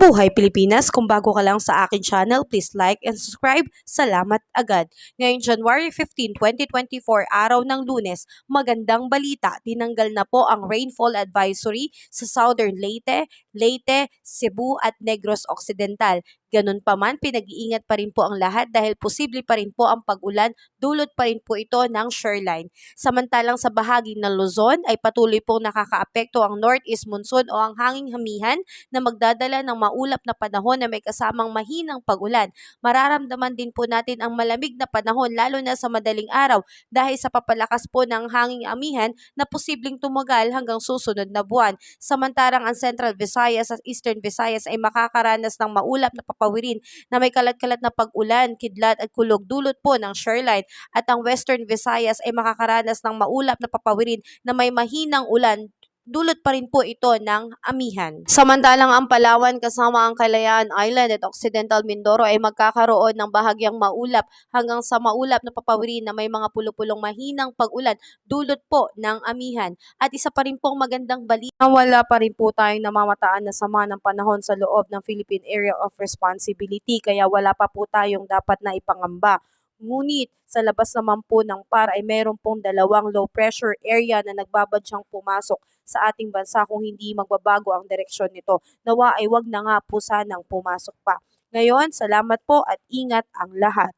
Mabuhay Pilipinas! Kung bago ka lang sa akin channel, please like and subscribe. Salamat agad. Ngayong January 15, 2024, araw ng Lunes, magandang balita. Tinanggal na po ang rainfall advisory sa Southern Leyte, Cebu at Negros Occidental. Ganun pa man, pinag-iingat pa rin po ang lahat dahil posible pa rin po ang pag-ulan, dulot pa rin po ito ng shoreline. Samantalang sa bahagi ng Luzon ay patuloy pong nakakaapekto ang northeast monsoon o ang hanging hamihan na magdadala ng maulap na panahon na may kasamang mahinang pag-ulan. Mararamdaman din po natin ang malamig na panahon lalo na sa madaling araw dahil sa papalakas po ng hanging amihan na posibleng tumagal hanggang susunod na buwan. Samantarang ang Central Visayas at Eastern Visayas ay makakaranas ng maulap na papawirin na may kalat-kalat na pag-ulan, kidlat at kulog dulot po ng shoreline, at ang Western Visayas ay makakaranas ng maulap na papawirin na may mahinang ulan, dulot pa rin po ito ng amihan. Samantalang ang Palawan kasama ang Kalayaan Island at Occidental Mindoro ay magkakaroon ng bahagyang maulap hanggang sa maulap na papawirin na may mga pulo-pulong mahinang pag-ulan, dulot po ng amihan. At isa pa rin pong magandang balita, wala pa rin po tayong namamataan na sama ng panahon sa loob ng Philippine Area of Responsibility, kaya wala pa po tayong dapat na ipangamba. Ngunit sa labas naman po ng PAR ay mayroon pong dalawang low pressure area na nagbabadyang pumasok sa ating bansa kung hindi magbabago ang direksyon nito. Nawa ay wag na nga po sanang pumasok pa. Ngayon, salamat po at ingat ang lahat.